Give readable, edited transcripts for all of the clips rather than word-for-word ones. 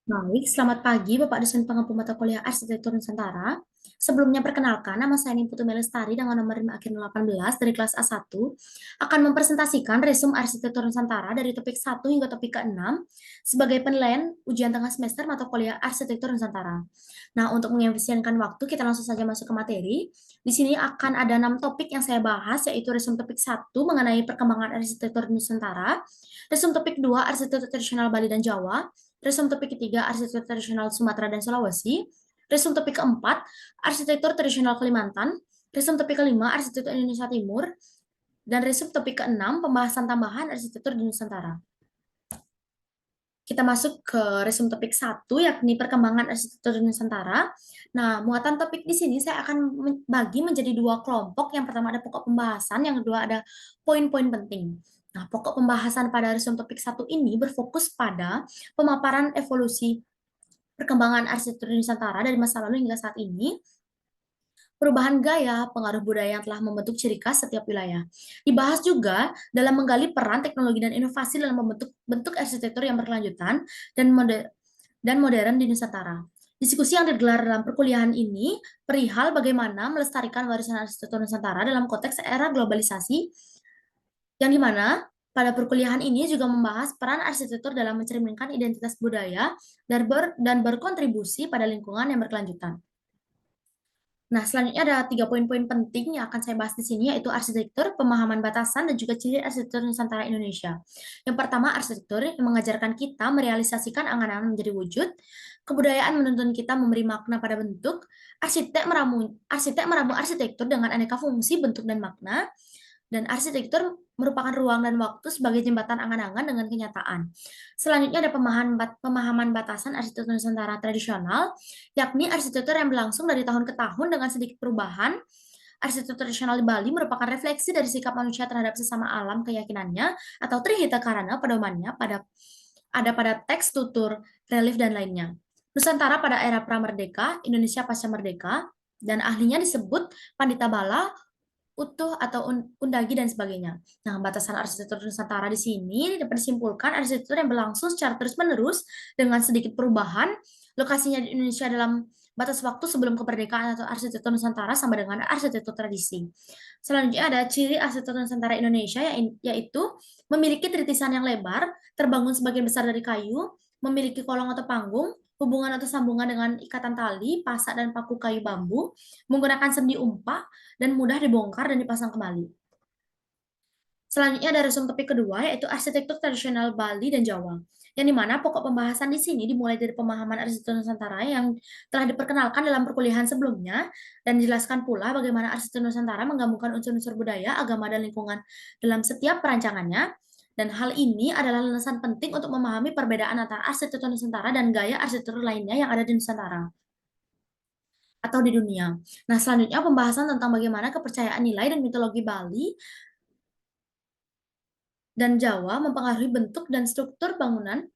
Baik, selamat pagi Bapak dosen pengampu mata kuliah Arsitektur Nusantara. Sebelumnya perkenalkan, nama saya Putu Melestari dengan nomor RIM akhir 18 dari kelas A1 akan mempresentasikan resume Arsitektur Nusantara dari topik 1 hingga topik ke-6 sebagai penilaian ujian tengah semester mata kuliah Arsitektur Nusantara. Nah, untuk mengefisienkan waktu, kita langsung saja masuk ke materi. Di sini akan ada 6 topik yang saya bahas, yaitu resume topik 1 mengenai perkembangan arsitektur Nusantara, resume topik 2 arsitektur tradisional Bali dan Jawa, resume topik ketiga, arsitektur tradisional Sumatera dan Sulawesi. Resume topik keempat, arsitektur tradisional Kalimantan. Resume topik kelima, arsitektur Indonesia Timur. Dan resume topik keenam, pembahasan tambahan arsitektur di Nusantara. Kita masuk ke resume topik satu, yakni perkembangan arsitektur di Nusantara. Nah, muatan topik di sini saya akan bagi menjadi dua kelompok. Yang pertama ada pokok pembahasan, yang kedua ada poin-poin penting. Nah, pokok pembahasan pada resume topik satu ini berfokus pada pemaparan evolusi perkembangan arsitektur Nusantara dari masa lalu hingga saat ini, perubahan gaya, pengaruh budaya yang telah membentuk ciri khas setiap wilayah. Dibahas juga dalam menggali peran teknologi dan inovasi dalam membentuk bentuk arsitektur yang berkelanjutan dan modern di Nusantara. Diskusi yang digelar dalam perkuliahan ini perihal bagaimana melestarikan warisan arsitektur Nusantara dalam konteks era globalisasi, yang dimana pada perkuliahan ini juga membahas peran arsitektur dalam mencerminkan identitas budaya dan berkontribusi pada lingkungan yang berkelanjutan. Nah, selanjutnya ada 3 poin-poin penting yang akan saya bahas di sini, yaitu arsitektur, pemahaman batasan, dan juga ciri arsitektur Nusantara Indonesia. Yang pertama, arsitektur yang mengajarkan kita merealisasikan angan-angan menjadi wujud, kebudayaan menuntun kita memberi makna pada bentuk, arsitek meramu arsitektur dengan aneka fungsi, bentuk, dan makna, dan arsitektur merupakan ruang dan waktu sebagai jembatan angan-angan dengan kenyataan. Selanjutnya ada pemahaman batasan arsitektur Nusantara tradisional, yakni arsitektur yang berlangsung dari tahun ke tahun dengan sedikit perubahan. Arsitektur tradisional di Bali merupakan refleksi dari sikap manusia terhadap sesama alam, keyakinannya, atau trihita karana pedomannya pada teks, tutur, relief, dan lainnya. Nusantara pada era pramerdeka, Indonesia pasca merdeka, dan ahlinya disebut Pandita Bala, utuh atau undagi dan sebagainya. Nah, batasan arsitektur Nusantara di sini dapat disimpulkan arsitektur yang berlangsung secara terus-menerus dengan sedikit perubahan. Lokasinya di Indonesia dalam batas waktu sebelum kemerdekaan atau arsitektur Nusantara sama dengan arsitektur tradisi. Selanjutnya ada ciri arsitektur Nusantara Indonesia, yaitu memiliki tritisan yang lebar, terbangun sebagian besar dari kayu, memiliki kolong atau panggung, hubungan atau sambungan dengan ikatan tali, pasak dan paku kayu bambu, menggunakan sendi umpak, dan mudah dibongkar dan dipasang kembali. Selanjutnya ada resume topik kedua, yaitu arsitektur tradisional Bali dan Jawa, yang dimana pokok pembahasan di sini dimulai dari pemahaman arsitektur Nusantara yang telah diperkenalkan dalam perkuliahan sebelumnya, dan dijelaskan pula bagaimana arsitektur Nusantara menggabungkan unsur-unsur budaya, agama, dan lingkungan dalam setiap perancangannya, dan hal ini adalah landasan penting untuk memahami perbedaan antara arsitektur Nusantara dan gaya arsitektur lainnya yang ada di Nusantara atau di dunia. Nah, selanjutnya pembahasan tentang bagaimana kepercayaan nilai dan mitologi Bali dan Jawa mempengaruhi bentuk dan struktur bangunan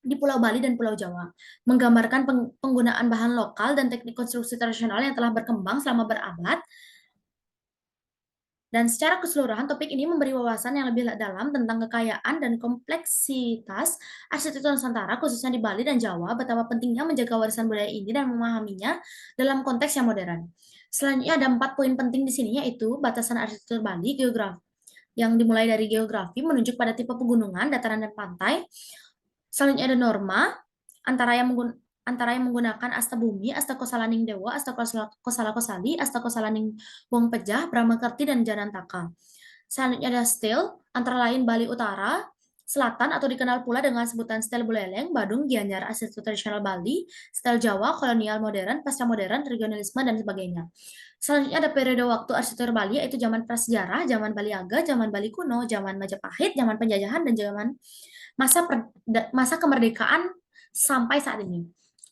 di Pulau Bali dan Pulau Jawa, menggambarkan penggunaan bahan lokal dan teknik konstruksi tradisional yang telah berkembang selama berabad. Dan secara keseluruhan, topik ini memberi wawasan yang lebih dalam tentang kekayaan dan kompleksitas arsitektur Nusantara, khususnya di Bali dan Jawa, betapa pentingnya menjaga warisan budaya ini dan memahaminya dalam konteks yang modern. Selanjutnya ada 4 poin penting di sini, yaitu batasan arsitektur Bali, geografi, yang dimulai dari geografi menunjuk pada tipe pegunungan, dataran, dan pantai. Selanjutnya ada norma antara yang menggunakan asta bumi, asta kosalaning dewa, asta kosala kosali, asta kosalaning wong pejah, brahmakerti, dan janantaka. Selanjutnya ada stil, antara lain Bali Utara, Selatan atau dikenal pula dengan sebutan stel Buleleng, Badung, Gianyar, arsitektur tradisional Bali, stel Jawa, kolonial modern, pasca modern, regionalisme, dan sebagainya. Selanjutnya ada periode waktu arsitektur Bali, yaitu zaman prasejarah, zaman Bali Aga, zaman Bali kuno, zaman Majapahit, zaman penjajahan, dan zaman masa kemerdekaan sampai saat ini.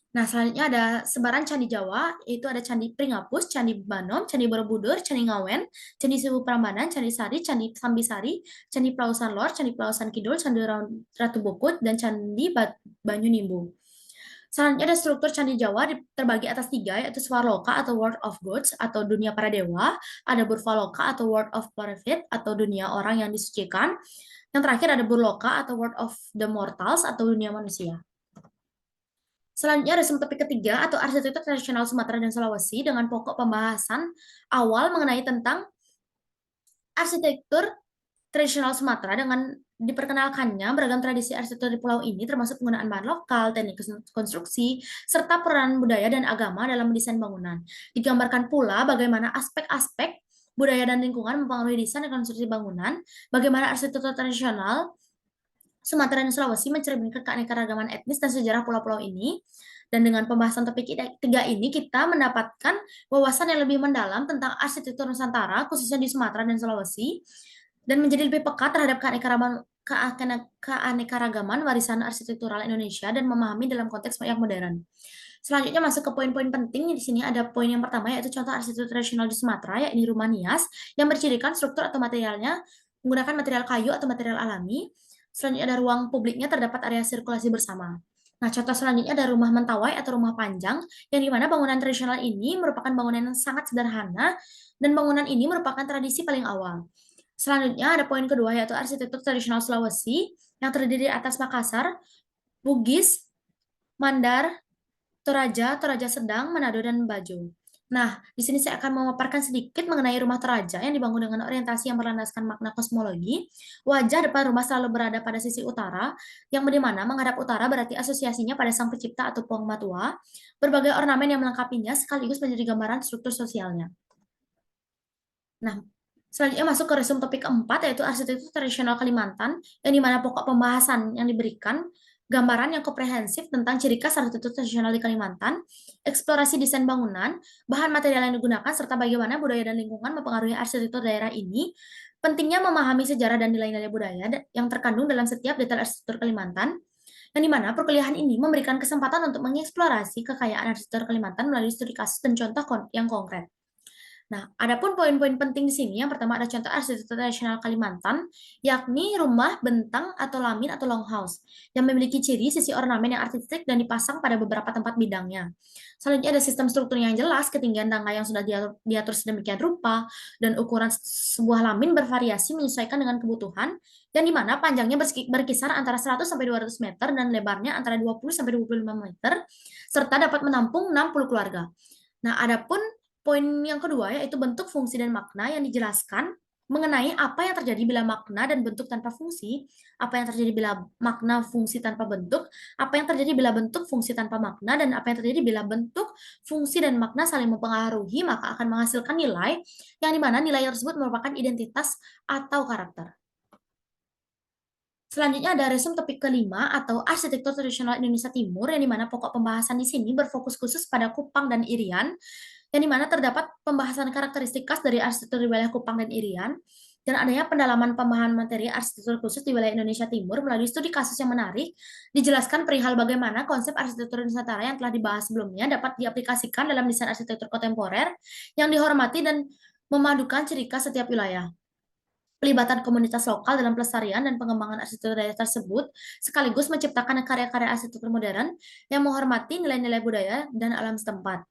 Nah, selanjutnya ada sebaran candi Jawa, yaitu ada Candi Pringapus, Candi Banom, Candi Borobudur, Candi Ngawen, Candi Sewu Prambanan, Candi Sari, Candi Sambisari, Candi Pelausan Lor, Candi Pelausan Kidul, Candi Ratu Bukut, dan Candi Banyu Nimbu. Selanjutnya ada struktur Candi Jawa terbagi atas 3, yaitu Swarloka atau World of Gods atau dunia para dewa, ada Burvaloka atau World of Parvit atau dunia orang yang disucikan, yang terakhir ada Burloka atau World of the Mortals atau dunia manusia. Selanjutnya resume topik ketiga atau arsitektur tradisional Sumatera dan Sulawesi dengan pokok pembahasan awal mengenai tentang arsitektur tradisional Sumatera dengan diperkenalkannya beragam tradisi arsitektur di pulau ini termasuk penggunaan bahan lokal, teknik konstruksi, serta peran budaya dan agama dalam mendesain bangunan. Digambarkan pula bagaimana aspek-aspek budaya dan lingkungan mempengaruhi desain dan konstruksi bangunan, bagaimana arsitektur tradisional Sumatera dan Sulawesi mencerminkan keanekaragaman etnis dan sejarah pulau-pulau ini. Dan dengan pembahasan topik tiga ini, kita mendapatkan wawasan yang lebih mendalam tentang arsitektur Nusantara, khususnya di Sumatera dan Sulawesi, dan menjadi lebih peka terhadap keanekaragaman warisan arsitektural Indonesia dan memahami dalam konteks yang modern. Selanjutnya masuk ke poin-poin penting. Di sini ada poin yang pertama yaitu contoh arsitektur tradisional di Sumatera, yakni rumah nias yang bercirikan struktur atau materialnya menggunakan material kayu atau material alami. Selanjutnya ada ruang publiknya terdapat area sirkulasi bersama. Nah, contoh selanjutnya ada rumah mentawai atau rumah panjang, yang dimana bangunan tradisional ini merupakan bangunan yang sangat sederhana, dan bangunan ini merupakan tradisi paling awal. Selanjutnya ada poin kedua yaitu arsitektur tradisional Sulawesi yang terdiri atas Makassar, Bugis, Mandar, Toraja, Toraja Sedang, Manado, dan Bajo. Nah, di sini saya akan memaparkan sedikit mengenai rumah Toraja yang dibangun dengan orientasi yang berlandaskan makna kosmologi. Wajah depan rumah selalu berada pada sisi utara, yang dimana menghadap utara berarti asosiasinya pada Sang Pencipta atau Puang Matua. Berbagai ornamen yang melengkapinya sekaligus menjadi gambaran struktur sosialnya. Nah, selanjutnya masuk ke resume topik keempat, yaitu arsitektur tradisional Kalimantan, yang dimana pokok pembahasan yang diberikan gambaran yang komprehensif tentang ciri khas arsitektur tradisional di Kalimantan, eksplorasi desain bangunan, bahan material yang digunakan, serta bagaimana budaya dan lingkungan mempengaruhi arsitektur daerah ini. Pentingnya memahami sejarah dan nilai-nilai budaya yang terkandung dalam setiap detail arsitektur Kalimantan, yang dimana perkuliahan ini memberikan kesempatan untuk mengeksplorasi kekayaan arsitektur Kalimantan melalui studi kasus dan contoh yang konkret. Nah, adapun poin-poin penting di sini, yang pertama ada contoh arsitektur tradisional Kalimantan, yakni rumah bentang atau lamin atau longhouse, yang memiliki ciri sisi ornamen yang artistik dan dipasang pada beberapa tempat bidangnya. Selanjutnya ada sistem struktur yang jelas, ketinggian tangga yang sudah diatur sedemikian rupa, dan ukuran sebuah lamin bervariasi menyesuaikan dengan kebutuhan, yang dimana panjangnya berkisar antara 100 sampai 200 meter dan lebarnya antara 20 sampai 25 meter, serta dapat menampung 60 keluarga. Nah, adapun poin yang kedua yaitu bentuk, fungsi, dan makna yang dijelaskan mengenai apa yang terjadi bila makna dan bentuk tanpa fungsi, apa yang terjadi bila makna fungsi tanpa bentuk, apa yang terjadi bila bentuk fungsi tanpa makna, dan apa yang terjadi bila bentuk, fungsi, dan makna saling mempengaruhi, maka akan menghasilkan nilai, yang dimana nilai tersebut merupakan identitas atau karakter. Selanjutnya ada resume topik kelima atau arsitektur tradisional Indonesia Timur, yang dimana pokok pembahasan di sini berfokus khusus pada Kupang dan Irian, yang dimana terdapat pembahasan karakteristik khas dari arsitektur di wilayah Kupang dan Irian, dan adanya pendalaman pemahaman materi arsitektur khusus di wilayah Indonesia Timur melalui studi kasus yang menarik, dijelaskan perihal bagaimana konsep arsitektur Nusantara yang telah dibahas sebelumnya dapat diaplikasikan dalam desain arsitektur kontemporer yang dihormati dan memadukan ciri khas setiap wilayah. Pelibatan komunitas lokal dalam pelestarian dan pengembangan arsitektur daerah tersebut, sekaligus menciptakan karya-karya arsitektur modern yang menghormati nilai-nilai budaya dan alam setempat.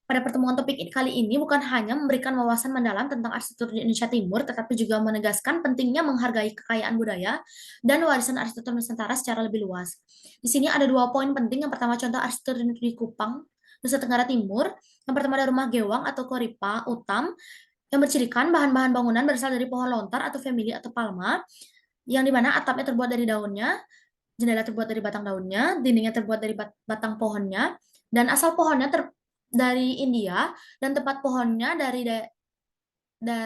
Pada pertemuan topik kali ini bukan hanya memberikan wawasan mendalam tentang arsitektur di Indonesia Timur, tetapi juga menegaskan pentingnya menghargai kekayaan budaya dan warisan arsitektur Nusantara secara lebih luas. Di sini ada dua poin penting. Yang pertama, contoh arsitektur di Kupang, Nusa Tenggara Timur. Yang pertama ada rumah gewang atau koripa utam, yang bercirikan bahan-bahan bangunan berasal dari pohon lontar atau family atau palma, yang dimana atapnya terbuat dari daunnya, jendela terbuat dari batang daunnya, dindingnya terbuat dari batang pohonnya, dan asal pohonnya dari India, dan tempat pohonnya dari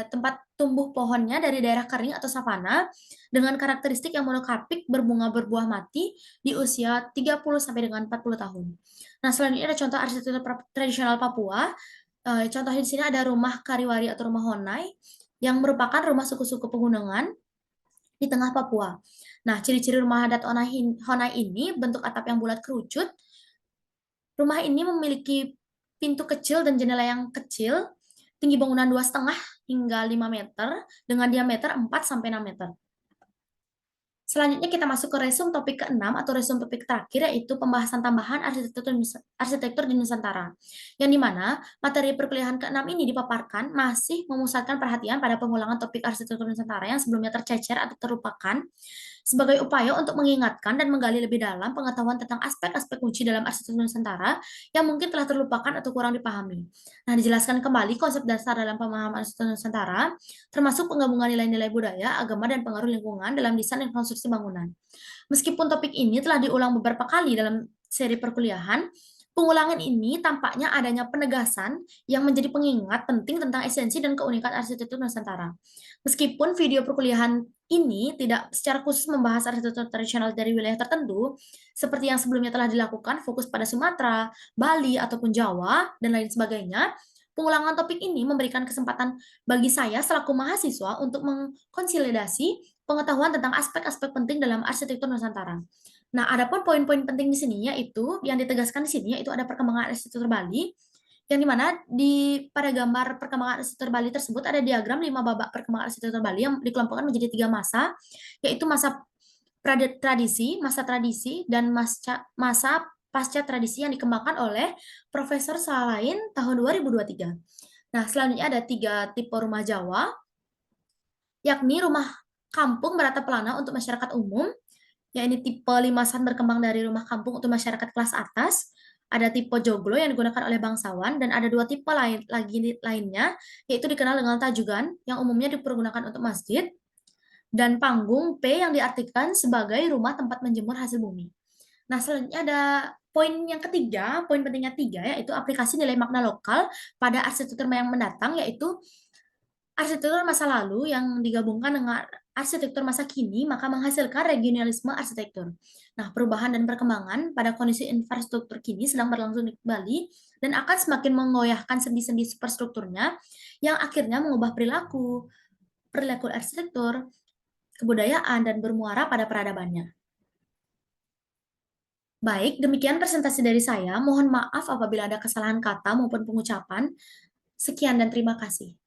tempat tumbuh pohonnya dari daerah kering atau savana, dengan karakteristik yang monokarpik berbunga berbuah mati di usia 30 sampai dengan 40 tahun. Nah, selanjutnya ada contoh arsitektur tradisional Papua. Contohnya di sini ada rumah Kariwari atau rumah Honai, yang merupakan rumah suku-suku pegunungan di tengah Papua. Nah, ciri-ciri rumah adat Honai ini bentuk atap yang bulat kerucut. Rumah ini memiliki pintu kecil dan jendela yang kecil, tinggi bangunan 2,5 hingga 5 meter, dengan diameter 4 sampai 6 meter. Selanjutnya kita masuk ke resume topik ke-6 atau resume topik terakhir, yaitu pembahasan tambahan arsitektur di Nusantara. Yang dimana materi perkuliahan ke-6 ini dipaparkan masih memusatkan perhatian pada pengulangan topik arsitektur Nusantara yang sebelumnya tercecer atau terlupakan, sebagai upaya untuk mengingatkan dan menggali lebih dalam pengetahuan tentang aspek-aspek kunci dalam arsitektur Nusantara yang mungkin telah terlupakan atau kurang dipahami. Nah, dijelaskan kembali konsep dasar dalam pemahaman arsitektur Nusantara, termasuk penggabungan nilai-nilai budaya, agama, dan pengaruh lingkungan dalam desain dan konstruksi bangunan. Meskipun topik ini telah diulang beberapa kali dalam seri perkuliahan, pengulangan ini tampaknya adanya penegasan yang menjadi pengingat penting tentang esensi dan keunikan arsitektur Nusantara. Meskipun video perkuliahan ini tidak secara khusus membahas arsitektur tradisional dari wilayah tertentu, seperti yang sebelumnya telah dilakukan fokus pada Sumatera, Bali, ataupun Jawa, dan lain sebagainya, pengulangan topik ini memberikan kesempatan bagi saya selaku mahasiswa untuk mengkonsolidasi pengetahuan tentang aspek-aspek penting dalam arsitektur Nusantara. Nah, adapun poin-poin penting di sini yaitu yang ditegaskan di sini yaitu ada perkembangan arsitektur Bali, yang dimana pada gambar perkembangan arsitektur Bali tersebut ada diagram 5 babak perkembangan arsitektur Bali yang dikelompokkan menjadi 3 masa, yaitu masa tradisi, dan masa pasca tradisi yang dikembangkan oleh Profesor Salahin tahun 2023. Nah, selanjutnya ada 3 tipe rumah Jawa, yakni rumah kampung beratap pelana untuk masyarakat umum, ya ini tipe limasan berkembang dari rumah kampung untuk masyarakat kelas atas, ada tipe joglo yang digunakan oleh bangsawan, dan ada 2 tipe lainnya, yaitu dikenal dengan tajugan, yang umumnya dipergunakan untuk masjid, dan panggung P yang diartikan sebagai rumah tempat menjemur hasil bumi. Nah, selanjutnya ada poin yang ketiga, poin pentingnya 3, yaitu aplikasi nilai makna lokal pada arsitektur yang mendatang, yaitu arsitektur masa lalu yang digabungkan dengan arsitektur masa kini, maka menghasilkan regionalisme arsitektur. Nah, perubahan dan perkembangan pada kondisi infrastruktur kini sedang berlangsung di Bali dan akan semakin menggoyahkan sendi-sendi superstrukturnya yang akhirnya mengubah perilaku arsitektur, kebudayaan, dan bermuara pada peradabannya. Baik, demikian presentasi dari saya. Mohon maaf apabila ada kesalahan kata maupun pengucapan. Sekian dan terima kasih.